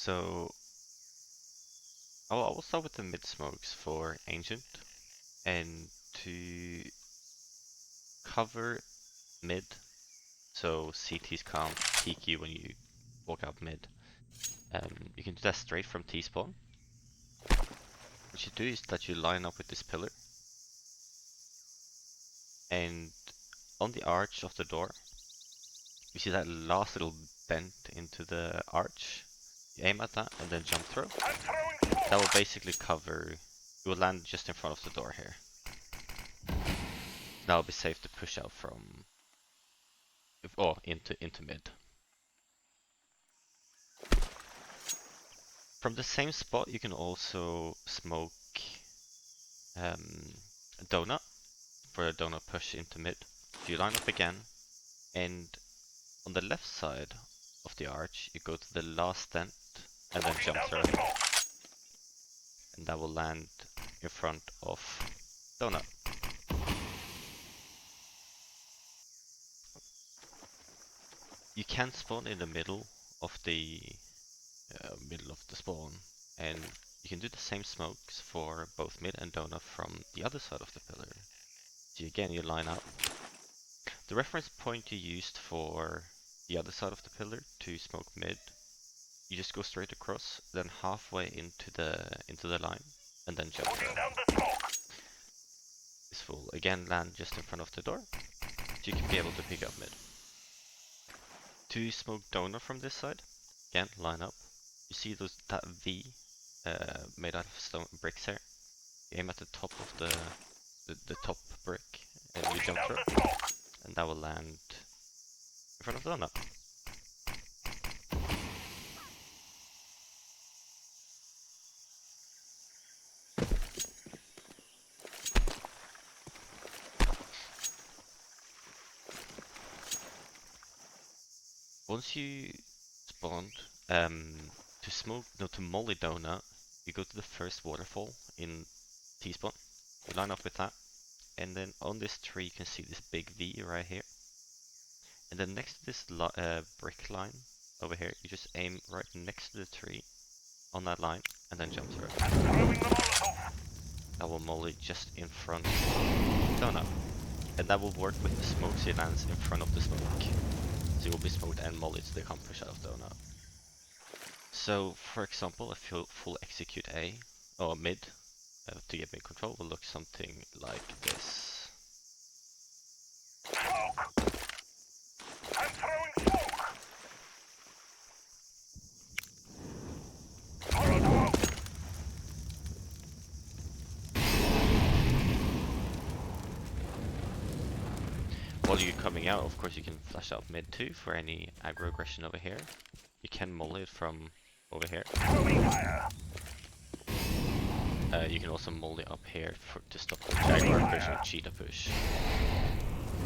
So I will start with the mid smokes for Ancient, and to cover mid, so CTs can't peek you when you walk out mid. You can do that straight from T-spawn. What you do is that you line up with this pillar, and on the arch of the door, you see that last little bend into the arch. You aim at that and then jump throw. That will basically cover, you will land just in front of the door here. That will be safe to push out from, into mid. From the same spot, you can also smoke donut for a donut push into mid. So you line up again, and on the left side of the arch, you go to the last dent and then jump through it. And that will land in front of donut. You can spawn in the middle of the spawn, and you can do the same smokes for both mid and donut from the other side of the pillar. So again, you line up. The reference point you used for the other side of the pillar to smoke mid, you just go straight across, then halfway into the line, and then jump through. This will again land just in front of the door, so you can be able to pick up mid. To smoke donut from this side, again line up. You see that V made out of stone bricks here. You aim at the top of the top brick, and you jump through, and that will land in front of the donut. Once you spawned, to molly donut, you go to the first waterfall in T-spawn. You line up with that, and then on this tree you can see this big V right here. And then next to this brick line over here, you just aim right next to the tree on that line, and then jump through. That will molly just in front of donut, and that will work with the smokes he lands in front of the smoke. So you'll be smoked and mollied, so they can't push out of donut. So, for example, a full execute A or mid to get mid control will look something like this. I'm throwing smoke. While you're coming out, of course, you can flash out mid too for any aggro aggression over here. You can molly it from over here. You can also molly up here to stop the Jaguar push or Cheetah push.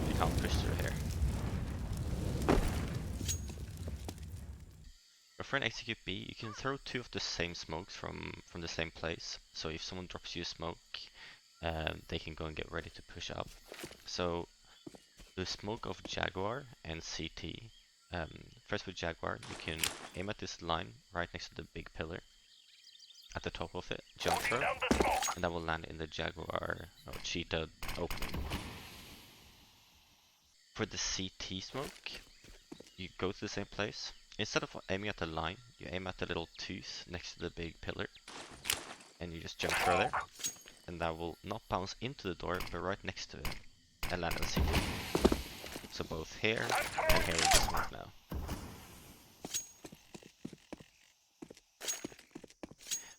You can't push through here. But for an execute B, you can throw two of the same smokes from the same place. So if someone drops you a smoke, they can go and get ready to push up. So the smoke of Jaguar and CT. First with Jaguar, you can aim at this line right next to the big pillar. At the top of it, jump throw, and that will land in the Jaguar or Cheetah opening. For the CT smoke, you go to the same place. Instead of aiming at the line, you aim at the little tooth next to the big pillar, and you just jump through there, and that will not bounce into the door, but right next to it, and land on CT. So both here and here will be smoked now.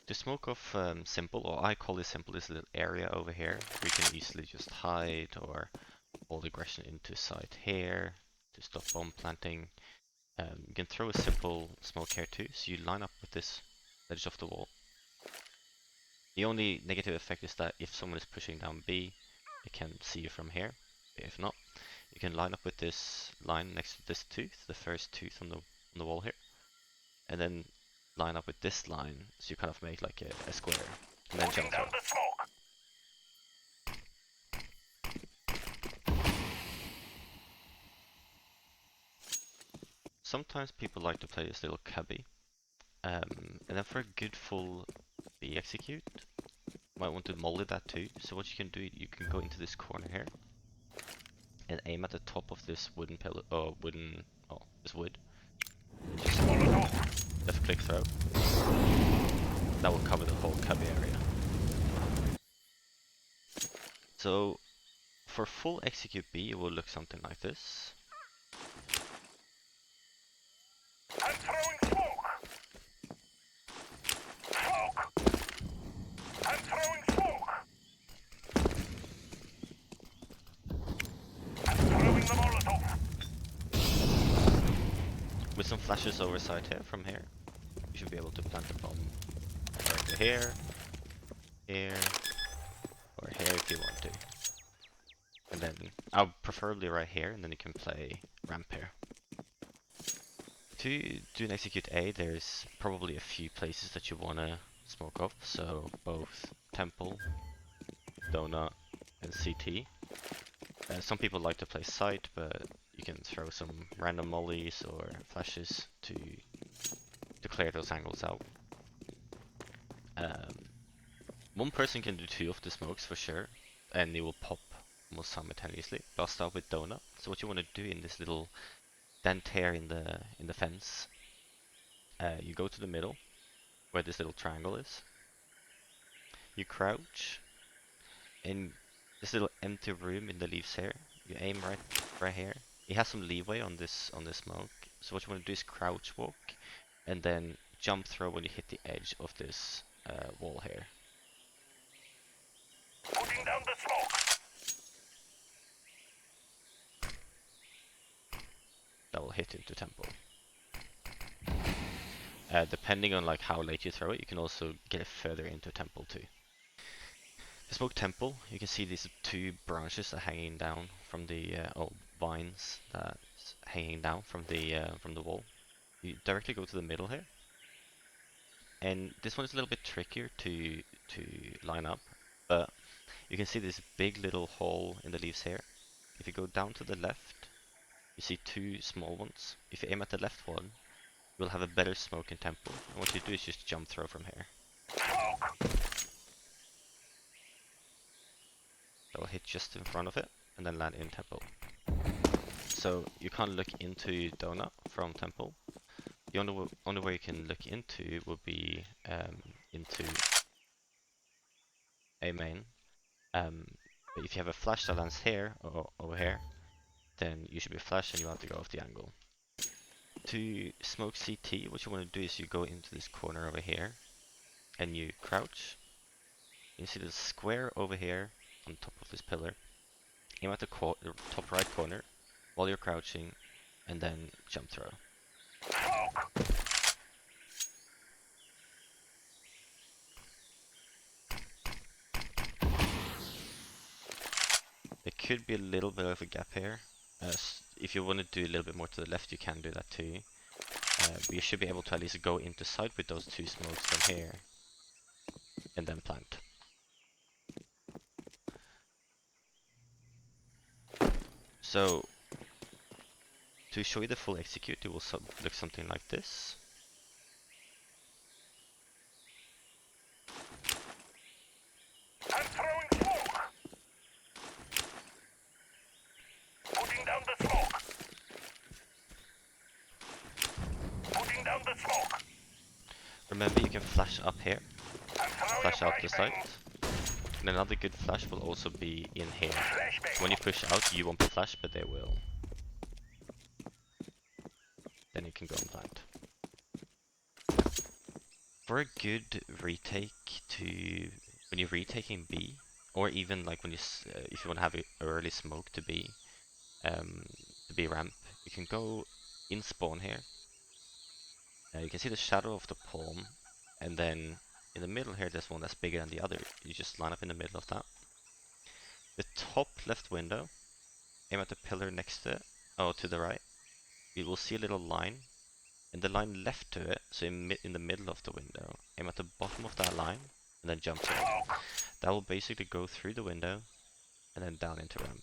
The smoke of simple, or I call it simple, is a little area over here where you can easily just hide or hold aggression into site here to stop bomb planting. You can throw a simple smoke here too, so you line up with this edge of the wall. The only negative effect is that if someone is pushing down B, they can see you from here. If not, you can line up with this line next to this tooth, the first tooth on the wall here, and then line up with this line, so you kind of make like a square, and then jump through. Sometimes people like to play this little cubby, And then for a good full B execute, might want to molly that too. So what you can do, you can go into this corner here and aim at the top of this wooden pillar, this wood. Just left click throw. That will cover the whole cubby area. So for full execute B, it will look something like this. I'm throwing smoke. Smoke. I'm throwing smoke. I'm throwing the Molotov. With some flashes oversight here, from here, you should be able to plant the bomb right here, here, or here if you want to. And then, preferably right here, and then you can play ramp here. To do an execute A, there's probably a few places that you want to smoke up, so both Temple, Donut, and CT. Some people like to play site, but you can throw some random mollies or flashes to clear those angles out. One person can do 2 of the smokes for sure, and it will pop almost simultaneously. But I'll start with Donut. So what you want to do in this little dent here in the fence, you go to the middle where this little triangle is. You crouch in this little empty room in the leaves here. You aim right here. It has some leeway on this smoke. So what you want to do is crouch walk and then jump throw when you hit the edge of this wall here. Putting down the smoke. That will hit into Temple. Depending on like how late you throw it, you can also get it further into Temple too. The smoke Temple, you can see these 2 branches are hanging down from the vines that's hanging down from the wall. You directly go to the middle here, and this one is a little bit trickier to line up, but you can see this big little hole in the leaves here. If you go down to the left, you see 2 small ones. If you aim at the left one, you'll have a better smoke in Temple. And what you do is just jump throw from here. That will hit just in front of it and then land in Temple. So you can't look into Donut from Temple. The only way you can look into would be into A main. But if you have a flash that lands here or over here, then you should be flashed and you have to go off the angle. To smoke CT, what you want to do is you go into this corner over here and you crouch. You see the square over here on top of this pillar. Aim at the top right corner while you're crouching and then jump throw. There could be a little bit of a gap here. If you want to do a little bit more to the left, you can do that too. But you should be able to at least go into sight with those 2 smokes from here and then plant. So to show you the full execute, it will look something like this. I'm throwing smoke. Putting down the smoke. Putting down the smoke. Remember, you can flash up here, I'm throwing flash a out the flashbang. site. And another good flash will also be in here. So when you push out, you won't be flashed, but they will. Then you can go and plant. For a good retake when you're retaking B, or even like when if you want to have an early smoke to B ramp, you can go in spawn here. You can see the shadow of the palm, and then in the middle here, there's one that's bigger than the other. You just line up in the middle of that. The top left window, aim at the pillar next to it, to the right. You will see a little line, and the line left to it, so in the middle of the window, aim at the bottom of that line, and then jump to it. That will basically go through the window, and then down into ramp.